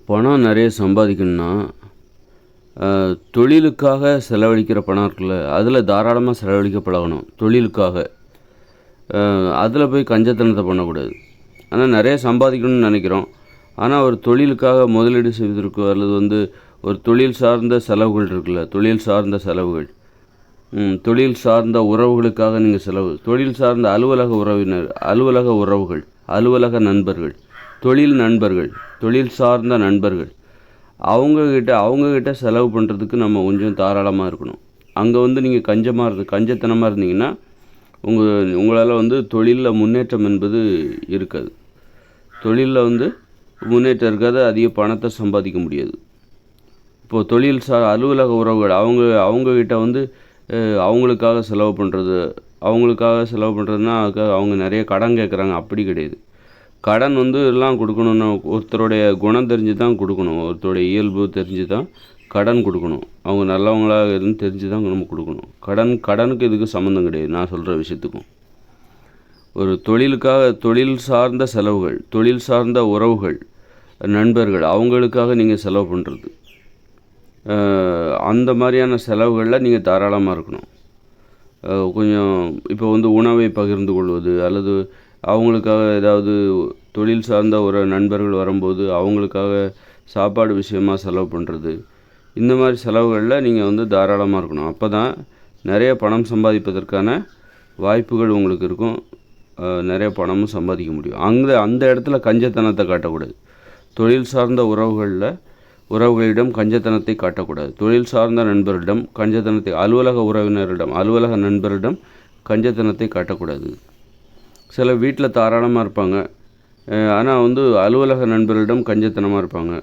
பணம் நிறைய சம்பாதிக்கணும்னா, தொழிலுக்காக செலவழிக்கிற பணம் இருக்குல்ல, அதில் தாராளமாக செலவழிக்க பழகணும். தொழிலுக்காக. அதில் போய் கஞ்சத்தனத்தை பண்ணக்கூடாது. ஆனால் நிறைய சம்பாதிக்கணும்னு நினைக்கிறோம். ஆனால் ஒரு தொழிலுக்காக முதலீடு செய்வதற்கோ அல்லது ஒரு தொழில் சார்ந்த செலவுகள் இருக்குல்ல, தொழில் சார்ந்த செலவுகள், தொழில் சார்ந்த உறவுகளுக்காக நீங்கள் செலவு, தொழில் சார்ந்த அலுவலக உறவினர், அலுவலக உறவுகள், அலுவலக நண்பர்கள், தொழில் நண்பர்கள், தொழில் சார்ந்த நண்பர்கள், அவங்கக்கிட்ட செலவு பண்ணுறதுக்கு நம்ம கொஞ்சம் தாராளமாக இருக்கணும். அங்கே நீங்கள் கஞ்சத்தனமாக இருந்தீங்கன்னா உங்களால் தொழிலில் முன்னேற்றம் என்பது இருக்காது. தொழிலில் முன்னேற்றம் இருக்காது, அதிக பணத்தை சம்பாதிக்க முடியாது. இப்போது தொழில் அலுவலக உறவுகள் அவங்கக்கிட்ட அவங்களுக்காக செலவு பண்ணுறதுன்னா அவங்க நிறைய கடன் கேட்குறாங்க, அப்படி கிடையாது. கடன் எல்லாம் கொடுக்கணுன்னா ஒருத்தருடைய குணம் தெரிஞ்சு தான் கொடுக்கணும். ஒருத்தருடைய இயல்பு தெரிஞ்சு தான் கடன் கொடுக்கணும். அவங்க நல்லவங்களாக இருந்து தெரிஞ்சு தான் நம்ம கொடுக்கணும். கடனுக்கு இதுக்கு சம்மந்தம் கிடையாது. நான் சொல்கிற விஷயத்துக்கும் ஒரு தொழில் சார்ந்த செலவுகள், தொழில் சார்ந்த உறவுகள், நண்பர்கள், அவங்களுக்காக நீங்கள் செலவு பண்ணுறது, அந்த மாதிரியான செலவுகளில் நீங்கள் தாராளமாக இருக்கணும். கொஞ்சம் இப்போ உணவை பகிர்ந்து கொள்வது அல்லது அவங்களுக்காக ஏதாவது தொழில் சார்ந்த ஒரு நண்பர்கள் வரும்போது அவங்களுக்காக சாப்பாடு விஷயமாக செலவு பண்ணுறது, இந்த மாதிரி செலவுகளில் நீங்கள் தாராளமாக இருக்கணும். அப்போ தான் நிறைய பணம் சம்பாதிப்பதற்கான வாய்ப்புகள் உங்களுக்கு இருக்கும். நிறைய பணமும் சம்பாதிக்க முடியும். அந்த இடத்துல கஞ்சத்தனத்தை காட்டக்கூடாது. தொழில் சார்ந்த உறவுகளிடம் கஞ்சத்தனத்தை காட்டக்கூடாது. தொழில் சார்ந்த நண்பரிடம் கஞ்சத்தனத்தை, அலுவலக உறவினரிடம், அலுவலக நண்பரிடம் கஞ்சத்தனத்தை காட்டக்கூடாது. சில வீட்டில் தாராளமாக இருப்பாங்க, ஆனால் அலுவலக நண்பர்களிடம் கஞ்சத்தனமாக இருப்பாங்க.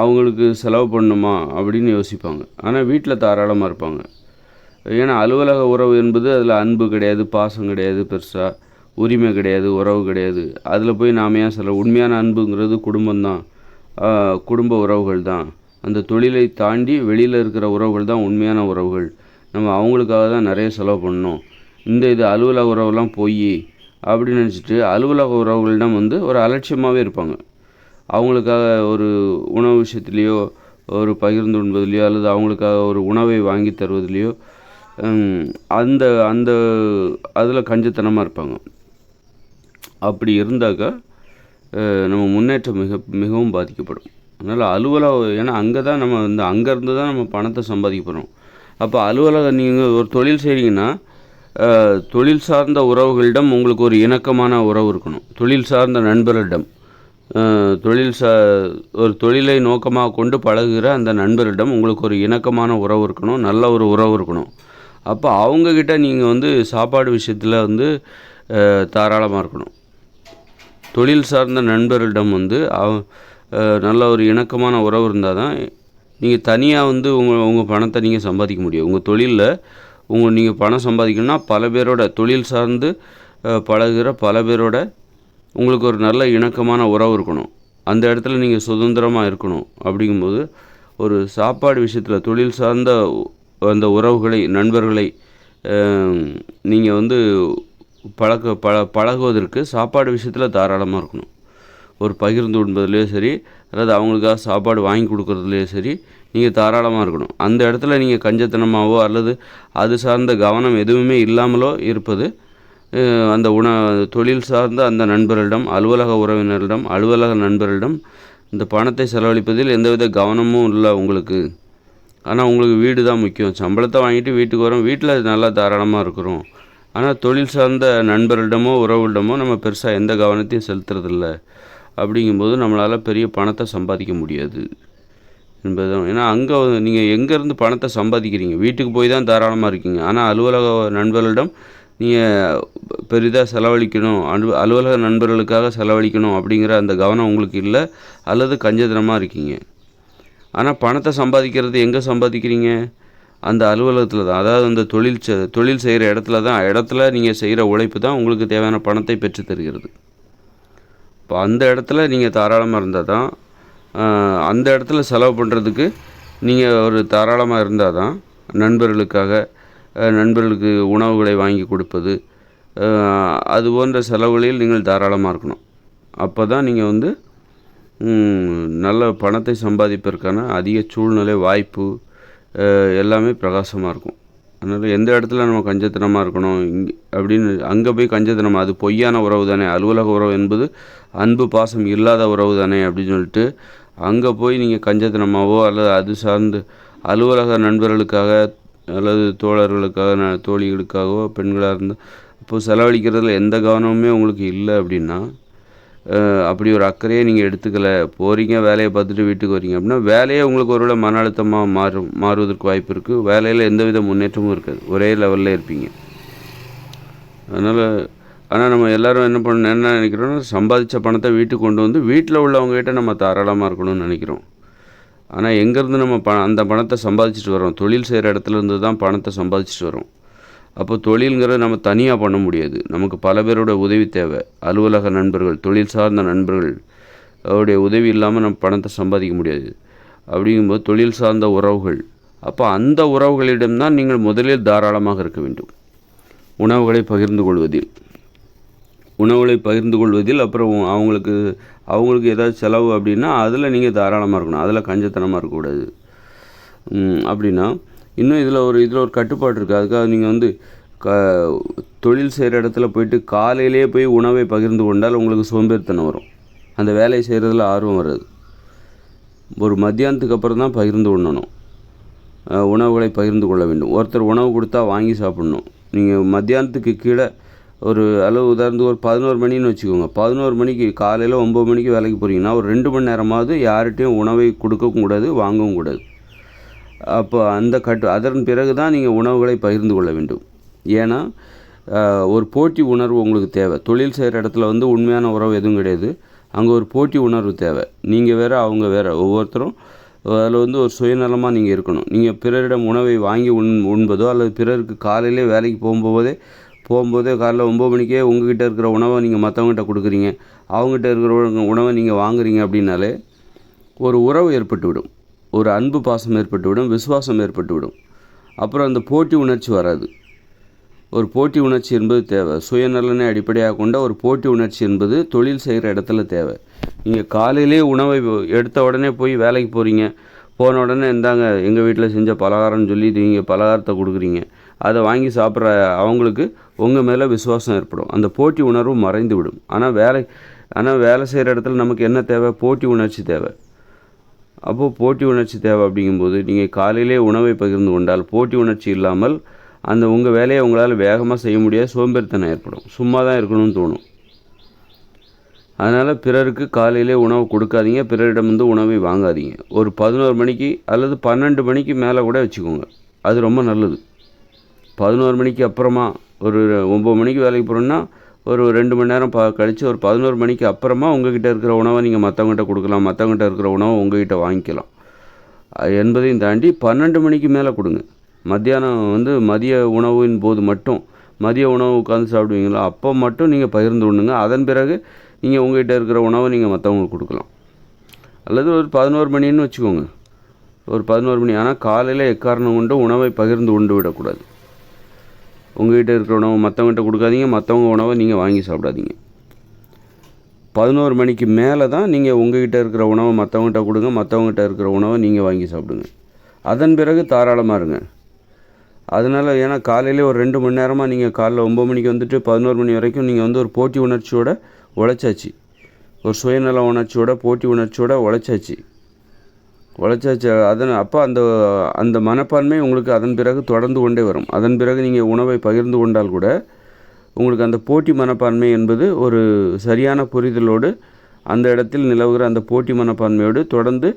அவங்களுக்கு செலவு பண்ணணுமா அப்படின்னு யோசிப்பாங்க. ஆனால் வீட்டில் தாராளமாக இருப்பாங்க. ஏன்னா அலுவலக உறவு என்பது அதில் அன்பு கிடையாது, பாசம் கிடையாது, பெருசாக உரிமை கிடையாது, உறவு கிடையாது. அதில் போய் நாம் ஏன் உண்மையான அன்புங்கிறது குடும்பம்தான், குடும்ப உறவுகள் தான். அந்த தொழிலை தாண்டி வெளியில் இருக்கிற உறவுகள் தான் உண்மையான உறவுகள். நம்ம அவங்களுக்காக தான் நிறைய செலவு பண்ணணும். இது அலுவலக உறவுலாம் போய் அப்படின்னு நினச்சிட்டு அலுவலக உறவுகளிடம் ஒரு அலட்சியமாகவே இருப்பாங்க. அவங்களுக்காக ஒரு உணவு விஷயத்துலேயோ, ஒரு பகிர்ந்து உண்பதுலேயோ, அல்லது அவங்களுக்காக ஒரு உணவை வாங்கி தருவதிலையோ அந்த அந்த அதில் கஞ்சத்தனமாக இருப்பாங்க. அப்படி இருந்தாக்கா நம்ம முன்னேற்றம் மிகவும் பாதிக்கப்படும். அதனால் ஏன்னா அங்கே தான் நம்ம அங்கேருந்து தான் நம்ம பணத்தை சம்பாதிக்க போகிறோம். அப்போ நீங்கள் ஒரு தொழில் செய்கிறீங்கன்னா தொழில் சார்ந்த உறவுகளிடம் உங்களுக்கு ஒரு இணக்கமான உறவு இருக்கணும். தொழில் சார்ந்த நண்பர்களிடம், ஒரு தொழிலை நோக்கமாக கொண்டு பழகுகிற அந்த நண்பரிடம் உங்களுக்கு ஒரு இணக்கமான உறவு இருக்கணும், நல்ல ஒரு உறவு இருக்கணும். அப்போ அவங்கக்கிட்ட நீங்கள் சாப்பாடு விஷயத்தில் தாராளமாக இருக்கணும். தொழில் சார்ந்த நண்பரிடம் நல்ல ஒரு இணக்கமான உறவு இருந்தால் தான் நீங்கள் தனியாக உங்கள் பணத்தை நீங்கள் சம்பாதிக்க முடியும். உங்கள் தொழிலில் நீங்கள் பணம் சம்பாதிக்கணும்னா பல பேரோட, தொழில் சார்ந்து பழகுகிற பல பேரோட உங்களுக்கு ஒரு நல்ல இணக்கமான உறவு இருக்கணும். அந்த இடத்துல நீங்கள் சுதந்திரமாக இருக்கணும். அப்படிங்கும்போது ஒரு சாப்பாடு விஷயத்தில் தொழில் சார்ந்த அந்த உறவுகளை, நண்பர்களை நீங்கள் பழகுவதற்கு சாப்பாடு விஷயத்தில் தாராளமாக இருக்கணும். ஒரு பகிர்ந்து உண்பதுலேயோ சரி, அல்லது அவங்களுக்காக சாப்பாடு வாங்கி கொடுக்குறதுலையோ சரி, நீங்கள் தாராளமாக இருக்கணும். அந்த இடத்துல நீங்கள் கஞ்சத்தனமாகவோ அல்லது அது சார்ந்த கவனம் எதுவுமே இல்லாமலோ இருப்பது அந்த தொழில் சார்ந்த அந்த நண்பர்களிடம், அலுவலக உறவினரிடம், அலுவலக நண்பர்களிடம் இந்த பணத்தை செலவழிப்பதில் எந்தவித கவனமும் இல்லை உங்களுக்கு. ஆனால் உங்களுக்கு வீடு தான் முக்கியம். சம்பளத்தை வாங்கிட்டு வீட்டுக்கு வரோம், வீட்டில் நல்லா தாராளமாக இருக்கிறோம். ஆனால் தொழில் சார்ந்த நண்பர்களிடமோ உறவுகளிடமோ நம்ம பெருசாக எந்த கவனத்தையும் செலுத்துறதில்ல. அப்படிங்கும்போது நம்மளால் பெரிய பணத்தை சம்பாதிக்க முடியாது என்பதுதான். ஏன்னா அங்கே நீங்கள் எங்கேருந்து பணத்தை சம்பாதிக்கிறீங்க? வீட்டுக்கு போய் தான் தாராளமாக இருக்கீங்க. ஆனால் அலுவலக நண்பர்களிடம் நீங்கள் பெரிதாக செலவழிக்கணும், அலுவலக நண்பர்களுக்காக செலவழிக்கணும் அப்படிங்கிற அந்த கவனம் உங்களுக்கு இல்லை, அல்லது கஞ்சத்தனமாக இருக்கீங்க. ஆனால் பணத்தை சம்பாதிக்கிறது எங்கே சம்பாதிக்கிறீங்க? அந்த அலுவலகத்தில் தான். அதாவது அந்த தொழில் செய்கிற இடத்துல நீங்கள் செய்கிற உழைப்பு தான் உங்களுக்கு தேவையான பணத்தை பெற்று தருகிறது. இப்போ அந்த இடத்துல நீங்கள் தாராளமாக இருந்தால் தான், அந்த இடத்துல செலவு பண்ணுறதுக்கு நீங்கள் ஒரு தாராளமாக இருந்தால் தான் நண்பர்களுக்கு உணவுகளை வாங்கி கொடுப்பது, அது போன்ற செலவுகளில் நீங்கள் தாராளமாக இருக்கணும். அப்போ தான் நீங்கள் நல்ல பணத்தை சம்பாதிப்பதற்கான அதிக சூழ்நிலை வாய்ப்பு எல்லாமே பிரகாசமாக இருக்கும். அதனால் எந்த இடத்துல நம்ம கஞ்சத்தனமாக இருக்கணும் அப்படின்னு அங்கே போய் கஞ்சத்தனம், அது பொய்யான உறவு தானே, அலுவலக உறவு என்பது அன்பு பாசம் இல்லாத உறவு தானே அப்படின்னு சொல்லிட்டு அங்கே போய் நீங்கள் கஞ்சத்தனமாவோ அல்லது அது சார்ந்து அலுவலக நண்பர்களுக்காக அல்லது தோழர்களுக்காக தோழிகளுக்காகவோ பெண்களாக இருந்தால் இப்போது செலவழிக்கிறதுல எந்த கவனமுமே உங்களுக்கு இல்லை அப்படின்னா, அப்படி ஒரு அக்கறையே நீங்கள் எடுத்துக்கலை, போகிறீங்க வேலையை பார்த்துட்டு வீட்டுக்கு வரீங்க அப்படின்னா வேலையே உங்களுக்கு ஒருவேளை மன அழுத்தமாக மாறுவதற்கு வாய்ப்பு இருக்குது. வேலையில் எந்தவித முன்னேற்றமும் இருக்காது, ஒரே லெவலில் இருப்பீங்க. அதனால் ஆனால் நம்ம எல்லோரும் என்ன நினைக்கிறோன்னா, சம்பாதிச்ச பணத்தை வீட்டுக்கு கொண்டு வந்து வீட்டில் உள்ளவங்ககிட்ட நம்ம தாராளமாக இருக்கணும்னு நினைக்கிறோம். ஆனால் எங்கேருந்து நம்ம அந்த பணத்தை சம்பாதிச்சுட்டு வரோம்? தொழில் செய்கிற இடத்துலேருந்து தான் பணத்தை சம்பாதிச்சுட்டு வரோம். அப்போ தொழிலுங்கிறத நம்ம தனியாக பண்ண முடியாது, நமக்கு பல பேரோட உதவி தேவை. அலுவலக நண்பர்கள், தொழில் சார்ந்த நண்பர்கள் அவருடைய உதவி இல்லாமல் நம்ம பணத்தை சம்பாதிக்க முடியாது. அப்படிங்கும்போது தொழில் சார்ந்த உறவுகள், அப்போ அந்த உறவுகளிடம்தான் நீங்கள் முதலில் தாராளமாக இருக்க வேண்டும். உணவுகளை பகிர்ந்து கொள்வதில் அப்புறம் அவங்களுக்கு ஏதாவது செலவு அப்படின்னா அதில் நீங்கள் தாராளமாக இருக்கணும், அதில் கஞ்சத்தனமாக இருக்கக்கூடாது. அப்படின்னா இன்னும் இதில் ஒரு கட்டுப்பாடு இருக்குது. அதுக்காக நீங்கள் தொழில் செய்கிற இடத்துல போயிட்டு காலையிலே போய் உணவை பகிர்ந்து கொண்டால் உங்களுக்கு சோம்பேறித்தனம் வரும், அந்த வேலையை செய்கிறதுல ஆர்வம் வராது. ஒரு மத்தியானத்துக்கு அப்புறம் தான் பகிர்ந்து உண்ணணும், உணவுகளை பகிர்ந்து கொள்ள வேண்டும். ஒருத்தர் உணவு கொடுத்தா வாங்கி சாப்பிட்ணும். நீங்கள் மத்தியானத்துக்கு கீழே ஒரு அளவு, உதாரணத்துக்கு ஒரு 11 மணின்னு வச்சுக்கோங்க. 11 மணிக்கு காலையில் 9 மணிக்கு வேலைக்கு போகிறீங்கன்னா ஒரு 2 மணி நேரமாவது யார்கிட்டையும் உணவை கொடுக்கவும் கூடாது, வாங்கவும் கூடாது. அப்போ அதன் பிறகு தான் நீங்கள் உணவுகளை பகிர்ந்து கொள்ள வேண்டும். ஏன்னா ஒரு போட்டி உணர்வு உங்களுக்கு தேவை. தொழில் செய்கிற இடத்துல உண்மையான உறவு எதுவும் கிடையாது, அங்கே ஒரு போட்டி உணர்வு தேவை. நீங்கள் வேறு அவங்க வேறு, ஒவ்வொருத்தரும் அதில் ஒரு சுயநலமாக நீங்கள் இருக்கணும். நீங்கள் பிறரிடம் உணவை வாங்கி உண்பதோ அல்லது பிறருக்கு காலையிலே வேலைக்கு போகும்போதே காலைல 9 மணிக்கே உங்ககிட்ட இருக்கிற உணவை நீங்கள் மற்றவங்ககிட்ட கொடுக்குறீங்க, அவங்ககிட்ட இருக்கிற உணவை நீங்கள் வாங்குறீங்க அப்படின்னாலே ஒரு உறவு ஏற்பட்டுவிடும், ஒரு அன்பு பாசம் ஏற்பட்டுவிடும், விசுவாசம் ஏற்பட்டுவிடும். அப்புறம் அந்த போட்டி உணர்ச்சி வராது. ஒரு போட்டி உணர்ச்சி என்பது தேவை. சுயநலனை அடிப்படையாக கொண்ட ஒரு போட்டி உணர்ச்சி என்பது தொழில் செய்கிற இடத்துல தேவை. நீங்கள் காலையிலே உணவை எடுத்த உடனே போய் வேலைக்கு போகிறீங்க, போன உடனே இந்தாங்க எங்கள் வீட்டில் செஞ்ச பலகாரம்னு சொல்லி நீங்கள் பலகாரத்தை கொடுக்குறீங்க, அதை வாங்கி சாப்பிட்ற அவங்களுக்கு உங்கள் மேலே விசுவாசம் ஏற்படும், அந்த போட்டி உணர்வு மறைந்து விடும். ஆனால் வேலை செய்கிற இடத்துல நமக்கு என்ன தேவை? போட்டி உணர்ச்சி தேவை. அப்போது போட்டி உணர்ச்சி தேவை அப்படிங்கும்போது நீங்கள் காலையிலே உணவை பகிர்ந்து கொண்டால் போட்டி உணர்ச்சி இல்லாமல் உங்கள் வேலையை உங்களால் வேகமாக செய்ய முடியாது, சோம்பேறித்தனம் ஏற்படும், சும்மா தான் இருக்கணும்னு தோணும். அதனால் பிறருக்கு காலையிலே உணவு கொடுக்காதீங்க, பிறரிடம் உணவை வாங்காதீங்க. ஒரு 11 மணிக்கு அல்லது 12 மணிக்கு மேலே கூட வச்சுக்கோங்க, அது ரொம்ப நல்லது. 11 மணிக்கு அப்புறமா ஒரு 9 மணிக்கு வேலைக்கு போகிறோன்னா ஒரு 2 மணி நேரம் கழித்து ஒரு 11 மணிக்கு அப்புறமா உங்கள்கிட்ட இருக்கிற உணவை நீங்கள் மற்றவங்ககிட்ட கொடுக்கலாம், மற்றவங்ககிட்ட இருக்கிற உணவை உங்கள்கிட்ட வாங்கிக்கலாம் என்பதையும் தாண்டி 12 மணிக்கு மேலே கொடுங்க. மத்தியானம் மதிய உணவின் போது மட்டும், மதிய உணவு உட்காந்து சாப்பிடுவீங்களா அப்போ மட்டும் நீங்கள் பகிர்ந்து உண்ணுங்க. அதன் பிறகு நீங்கள் உங்கள்கிட்ட இருக்கிற உணவை நீங்கள் மற்றவங்களுக்கு கொடுக்கலாம். அல்லது ஒரு 11 மணின்னு வச்சுக்கோங்க, ஒரு 11 மணி. ஆனால் காலையில் எக்காரணம் கொண்டு உணவை பகிர்ந்து உண்டு விடக்கூடாது. உங்கள்கிட்ட இருக்கிற உணவை மற்றவங்ககிட்ட கொடுக்காதீங்க, மற்றவங்க உணவை நீங்கள் வாங்கி சாப்பிடாதீங்க. 11 மணிக்கு மேலே தான் நீங்கள் உங்கள்கிட்ட இருக்கிற உணவை மற்றவங்ககிட்ட கொடுங்க, மற்றவங்ககிட்ட இருக்கிற உணவை நீங்கள் வாங்கி சாப்பிடுங்க. அதன் பிறகு தாராளமாக இருங்க. அதனால் ஏன்னா காலையிலே ஒரு 2 மணி நேரமாக நீங்கள் காலைல 9 மணிக்கு 11 மணி வரைக்கும் நீங்கள் ஒரு போட்டி உணர்ச்சியோடு உழைச்சாச்சு, ஒரு சுயநல உணர்ச்சியோட போட்டி உணர்ச்சியோடு உழைச்சாச்சு. அப்போ அந்த மனப்பான்மை உங்களுக்கு அதன் பிறகு தொடர்ந்து கொண்டே வரும். அதன் பிறகு நீங்கள் உணவை பகிர்ந்து கொண்டால் கூட உங்களுக்கு அந்த போட்டி மனப்பான்மை என்பது ஒரு சரியான புரிதலோடு அந்த இடத்தில் நிலவுகிற அந்த போட்டி மனப்பான்மையோடு தொடர்ந்து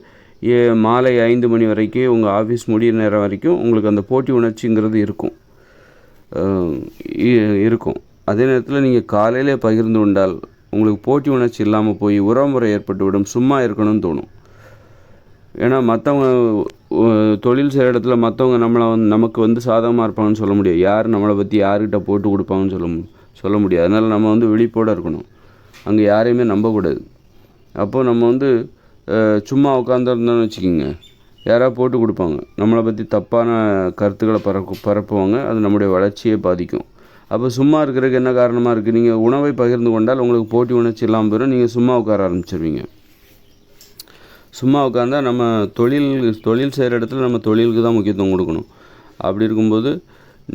மாலை 5 மணி வரைக்கும் உங்கள் ஆஃபீஸ் முடிகிற நேரம் வரைக்கும் உங்களுக்கு அந்த போட்டி உணர்ச்சிங்கிறது இருக்கும். அதே நேரத்தில் நீங்கள் காலையிலே பகிர்ந்து கொண்டால் உங்களுக்கு போட்டி உணர்ச்சி இல்லாமல் போய் உறவுமுறை ஏற்பட்டுவிடும், சும்மா இருக்கணும்னு தோணும். ஏன்னா மற்றவங்க தொழில் செய்கிற இடத்துல மற்றவங்க நமக்கு சாதகமாக இருப்பாங்கன்னு சொல்ல முடியாது, யார் நம்மளை பற்றி யார்கிட்ட போட்டு கொடுப்பாங்கன்னு சொல்ல முடியாது. அதனால் நம்ம விழிப்போடு இருக்கணும், அங்கே யாரையுமே நம்பக்கூடாது. அப்போது நம்ம சும்மா உட்காந்துருந்தோன்னு வச்சுக்கிங்க, யாராவது போட்டு கொடுப்பாங்க, நம்மளை பற்றி தப்பான கருத்துக்களை பரப்புவாங்க, அது நம்முடைய வளர்ச்சியை பாதிக்கும். அப்போ சும்மா இருக்கிறதுக்கு என்ன காரணமாக இருக்குது? நீங்கள் உணவை பகிர்ந்து கொண்டால் உங்களுக்கு போட்டி உணர்ச்சி இல்லாமல் போயிடும், நீங்கள் சும்மா உட்கார ஆரம்பிச்சிருவீங்க. சும்மா உட்காந்தா நம்ம தொழில் செய்கிற இடத்துல நம்ம தொழிலுக்கு தான் முக்கியத்துவம் கொடுக்கணும். அப்படி இருக்கும்போது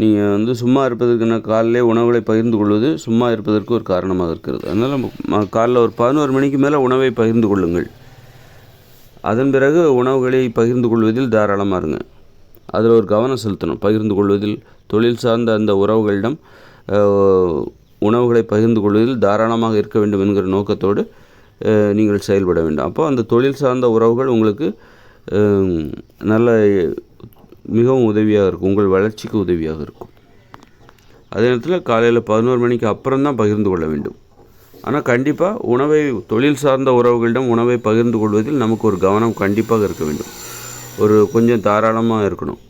நீங்கள் வந்து சும்மா இருப்பதற்கு காலையிலே உணவுகளை பகிர்ந்து கொள்வது சும்மா இருப்பதற்கு ஒரு காரணமாக இருக்கிறது. அதனால் காலைல ஒரு 11 மணிக்கு மேலே உணவை பகிர்ந்து கொள்ளுங்கள். அதன் பிறகு உணவுகளை பகிர்ந்து கொள்வதில் தாராளமாக இருங்க. அதில் ஒரு கவனம் செலுத்தணும். பகிர்ந்து கொள்வதில் தொழில் சார்ந்த அந்த உறவுகளிடம் உணவுகளை பகிர்ந்து கொள்வதில் தாராளமாக இருக்க வேண்டும் என்கிற நோக்கத்தோடு நீங்கள் செயல்பட வேண்டும். அப்போ அந்த தொழில் சார்ந்த உறவுகள் உங்களுக்கு நல்ல மிகவும் உதவியாக இருக்கும், உங்கள் வளர்ச்சிக்கு உதவியாக இருக்கும். அதே நேரத்தில் காலையில் 11 மணிக்கு அப்புறம் தான் பகிர்ந்து கொள்ள வேண்டும். ஆனால் கண்டிப்பாக தொழில் சார்ந்த உறவுகளிடம் உணவை பகிர்ந்து கொள்வதில் நமக்கு ஒரு கவனம் கண்டிப்பாக இருக்க வேண்டும். கொஞ்சம் தாராளமாக இருக்கணும்.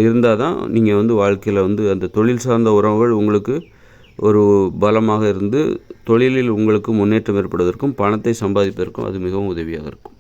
இருந்தால் தான் நீங்கள் வந்து வாழ்க்கையில் வந்து அந்த தொழில் சார்ந்த உறவுகள் உங்களுக்கு ஒரு பலமாக இருந்து தொழிலில் உங்களுக்கு முன்னேற்றம் ஏற்படுவதற்கும் பணத்தை சம்பாதிப்பதற்கும் அது மிகவும் உதவியாக இருக்கும்.